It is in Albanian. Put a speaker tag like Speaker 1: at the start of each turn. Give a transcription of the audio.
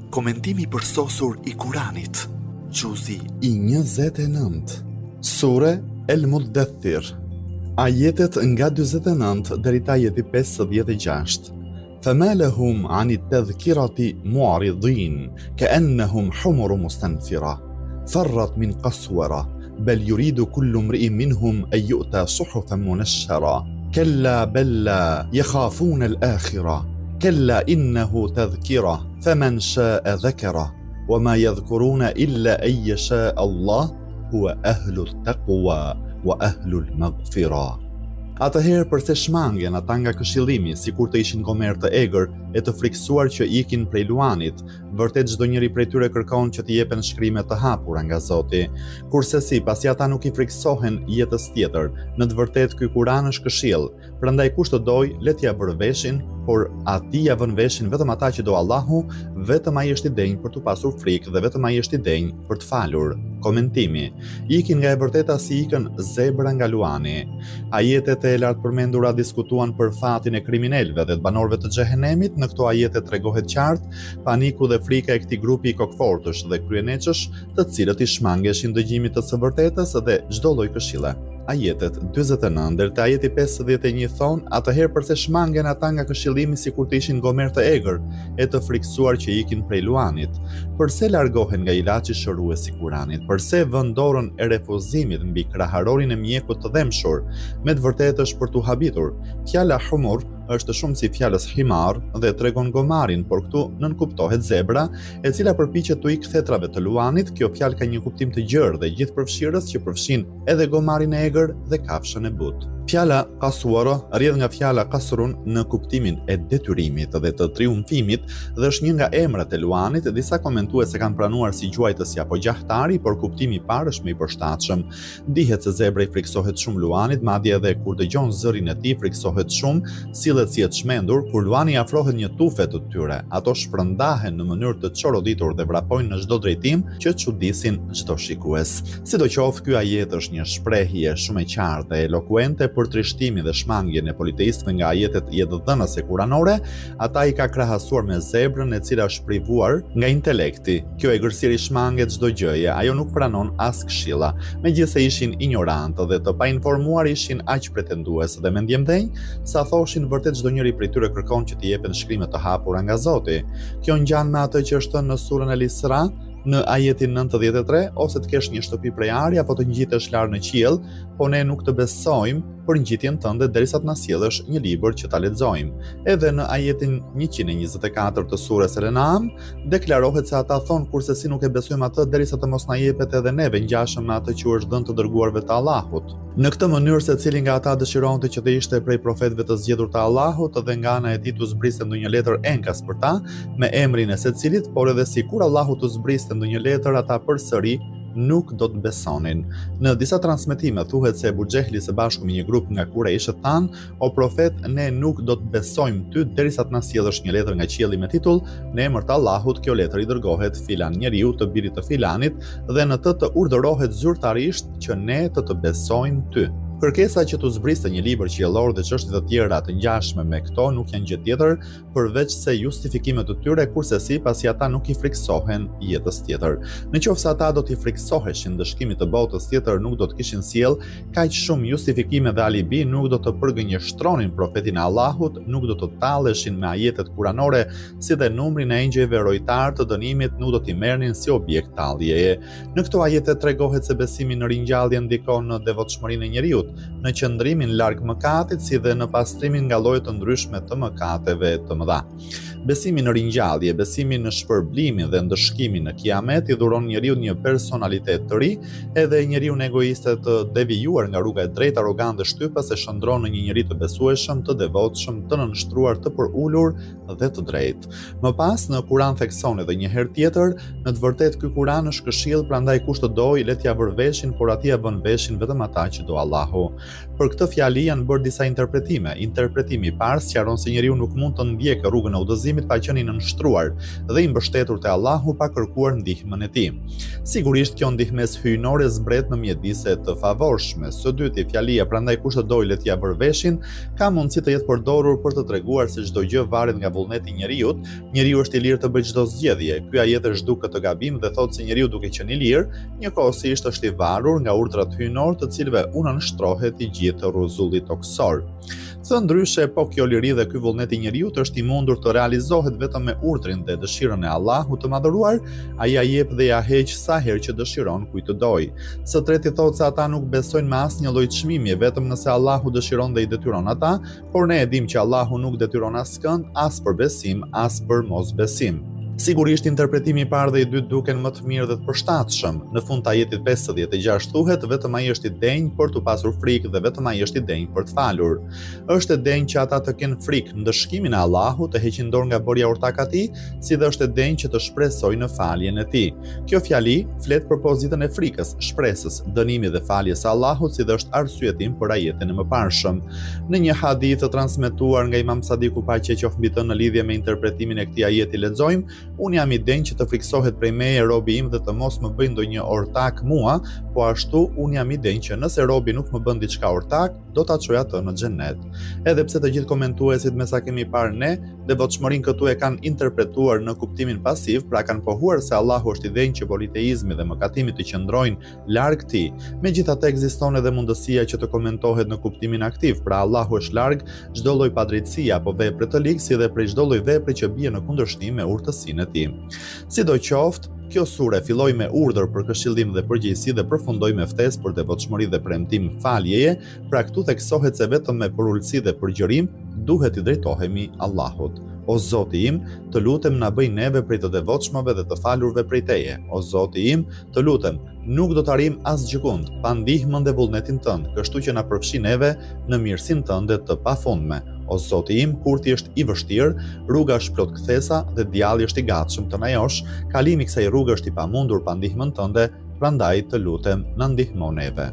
Speaker 1: Komentimi përsosur I Kuranit. Gjuzi
Speaker 2: I 29. Sure El Muddathir. Ajetet nga 49 deri te ajeti 56. فما لهم عن التذكرة معرضين كأنهم حمر مستنفرة فرت من قسورة بل يريد كل امرئ منهم أن يؤتى صحفا منشرة كلا بل لا يخافون الآخرة كلا إنه تذكرة فمن شاء ذكره وما يذكرون إلا أن يشاء الله هو أهل التقوى وأهل المغفرة. Atëherë përse shmangen ata nga këshillimi, sikur të ishin gomer të egër e të friksuar që ikin prej luanit, vërtet çdo njeri prej tyre kërkon që t'i jepen shkrimet të hapura nga Zoti. Kurse si, pasi ata nuk I friksohen jetës tjetër, në të vërtetë ky Kur'an është këshill, prandaj kush të doj, le t'ia vërë veshin, por atij ja vën veshin vetëm ata që do Allahu, vetëm ai është I denj për t'u pasur frikë dhe vetëm ai është I denj për të falur. Komentimi. Ikin nga e vërteta si ikën zebra nga luani. Ajetet e lartë përmendura diskutuan për fatin e kriminalëve dhe të banorëve të xhehenemit. Në këto ajete tregohet qartë paniku dhe frika e këtij grupi I kokfortësh dhe kryenëçësh, të cilët I shmangeshin dëgjimit të së vërtetës dhe çdo lloj këshille. Ajetet 49 deri te ajeti 51 thon, atëherë përse shmangen ata nga këshillimi sikur të ishin gomer të egër e të friksuar që ikin prej luanit, përse largohen nga ilaçi shërues I Kuranit, përse vën dorën e refuzimit mbi kraharorin e mjekut të dhemshur, me të vërtetë është për t'u habitur. Fjala humur është shumë si fjalës himar dhe tregon gomarin, por këtu nënkuptohet zebra, e cila përpiqet t'u ikë thetrave të luanit. Kjo fjalë ka një kuptim të gjerë dhe gjithëpërfshirës që përfshin edhe gomarin e egër dhe kafshën e butë. Fjala qaswara rrjedh nga fjala qasrun në kuptimin e detyrimit dhe të triumfimit dhe është një nga emrat e luanit. Disa komentues e kanë pranuar si gjuajtësi apo gjahtari, por kuptimi I parë është më I përshtatshëm. Dihet se zebra I friksohet shumë luanit, madje edhe kur dëgjon zërin e tij friksohet shumë, sillet si e çmendur. Kur luani afrohet një tufe të tyre, ato shpërndahen në mënyrë të çoroditur dhe vrapojnë në çdo drejtim që çudisin çdo shikues. Sidoqoftë, ky ajet është një shprehje shumë e qartë e elokuente për trishtimin dhe shmangjen e politeistëve nga ajetet jetëdhënëse kuranore. Ata I ka krahasuar me zebrën e cila është privuar nga intelekti. Kjo egërsiri shmanget çdo gjëje, ajo nuk pranon as këshilla. Megjithëse ishin ignorantë dhe të painformuar, ishin aq pretendues dhe mendjemdhenj, sa thoshin vërtet çdo njeri prej tyre kërkon që t'i jepen shkrimet të hapura nga Zoti. Kjo ngjan me atë që është thënë në surën El-Isra, në ajetin 93, ose të kesh një shtëpi prej ari apo të ngjitesh lart në qiell, po ne nuk të besojmë për ngjitjen tënde derisa të na sjellësh një libër që ta lexojmë. Edhe në ajetin 124 të surës El-An'am deklarohet se ata thon kurse si nuk e besojmë atë derisa të mos na jepet edhe neve ngjashëm me atë që është dhënë të dërguarve të Allahut. Në këtë mënyrë secili nga ata dëshironte që të ishte prej profetëve të zgjedhur të Allahut dhe nga ana e tij të zbriste ndonjë letër enkas për ta me emrin e secilit, por edhe sikur Allahu të zbriste ndonjë letër, ata përsëri nuk do të besonin. Në disa transmetime thuhet se Ebu Xehli së bashku me një grup nga Kurejshët thanë: "O profet, ne nuk do të besojmë ty derisa të na sjellësh një letër nga qielli me titull: Në emër të Allahut, kjo letër I dërgohet filan njeriu të birit të filanit dhe në të urdhërohet zyrtarisht që ne të besojmë ty." Kërkesa që t'u zbriste një libër qiellor dhe çështje të tjera të ngjashme me këto nuk janë gjë tjetër përveç se justifikime të tyre, kurse si pasi ata nuk I friksohen jetës tjetër. Nëse ata do t'i friksoheshin dëshkimit të botës tjetër, nuk do të kishin sjell kaq shumë justifikime dhe alibi, nuk do të përgënjeshtronin profetin e Allahut, nuk do të talleshin me ajetet kuranore, si dhe numrin e engjëjve rojtar të dënimit nuk do t'i merrnin si objekt talljeje. Në këto ajete tregohet se besimi në ringjallje ndikon në devotshmërinë e njeriut, në qëndrimin larg mëkatit, si dhe në pastrimin nga lloje të ndryshme të mëkateve të mëdha. Besimi në ringjallje, besimi në shpërblimin dhe ndëshkimin në kiamet I dhuron njeriu një personalitet të ri, edhe njeriu egoiste të devijuar nga rruga e drejtë, arrogant dhe shtypës e shndron në një njeri të besueshëm, të devotshëm, të nënshtruar, të përulur dhe të drejtë. Më pas në Kur'an thekson edhe një herë tjetër, në të vërtetë ky Kur'an është këshill, prandaj kush të doj le t'ia vër veshin, por atij ja vën veshin vetëm ata që do Allahu. Allahu. Për këtë fjali janë bërë disa interpretime. Interpretimi I parë sqaron se njeriu nuk mund të ndjekë rrugën e udhëzimit pa qenë I nënshtruar dhe I mbështetur te Allahu pa kërkuar ndihmën e Tij. Sigurisht kjo ndihmës hyjnore zbret në mjedise të favorshme. Së dyti, fjalia prandaj kush të dojë le t'ia bërë veshin, ka mundësi të jetë përdorur për të treguar se çdo gjë varet nga vullneti I njeriut. Njeriu është I lirë të bëjë çdo zgjedhje. Ky ajet është zhduk këtë gabim dhe thotë se njeriu duke qenë I lirë, njëkohësisht është I varur nga urdhrat hyjnor të cilëve u nënshtrohet I gjithë rruzulli toksor. Së ndryshe, po kjo liri dhe ky vullnet I njeriut është I mundur të realizohet vetëm me urdhrin dhe dëshirën e Allahut të madhëruar, ai ja jep dhe ja heq sa herë që dëshiron kujt të dojë. Së treti thotë se ata nuk besojnë me asnjë lloj çmimje, vetëm nëse Allahu dëshiron dhe I detyron ata, por ne e dimë që Allahu nuk detyron askënd, as për besim, as për mosbesim. Sigurisht interpretimi I parë dhe I dytë duken më të mirë dhe të përshtatshëm. Në fund të ajetit 56 thuhet vetëm ai është I denjë për të pasur frikë dhe vetëm ai është I denjë për të falur. Është e denjë që ata të kenë frikë në dëshkimin e Allahut, të heqin dorë nga bërja urtak atij, si dhe është e denjë që të shpresojnë në faljen e Tij. Kjo fjali flet për pozitën e frikës, shpresës, dënimit dhe faljes së Allahut, si dhe është arsyetim për ajetin e mëparshëm. Në një hadith të transmetuar nga Imam Sadiku paqja qoftë mbi të në lidhje me interpretimin e këtij ajeti lexojmë: Unë jam I denjë që të friksohet prej meje robi im dhe të mos më bëjë ndonjë ortak mua, po ashtu unë jam I denjë që nëse robi nuk më bën diçka ortak, do ta çoj atë në xhenet. Edhe pse të gjithë komentuesit me sa kemi parë ne, devotshmërinë këtu e kanë interpretuar në kuptimin pasiv, pra kanë pohuar se Allahu është I denjë që politeizmi dhe mëkatimi të qëndrojnë larg Tij. Megjithatë ekziston edhe mundësia që të komentohet në kuptimin aktiv, pra Allahu është larg çdo lloj padrejtësie apo vepre të ligë, si dhe prej çdo lloj vepre që bie në kundërshtim me urtësinë e Tij. Sidoqoftë, kjo sure filloi me urdhër për këshillim dhe përgjegjësi dhe përfundoi me ftesë për devotshmëri dhe premtim faljeje, pra këtu theksohet se vetëm me përulësi dhe përgjërim duhet I drejtohemi Allahut. O Zoti im, të lutem na bëj neve prej të devotshmëve dhe të falurve prej Teje. O Zoti im, të lutem, nuk do të arrijm asgjëkund pa ndihmën dhe vullnetin tënd, kështu që na përfshi neve në mirësinë tënde të pafundme. O Zoti im, kurthi është I vështirë, rruga është plot kthesa dhe djalli është I gatshëm të na josh, kalimi kësaj rruge është I pamundur pa ndihmën tënde, prandaj të lutem na ndihmo neve.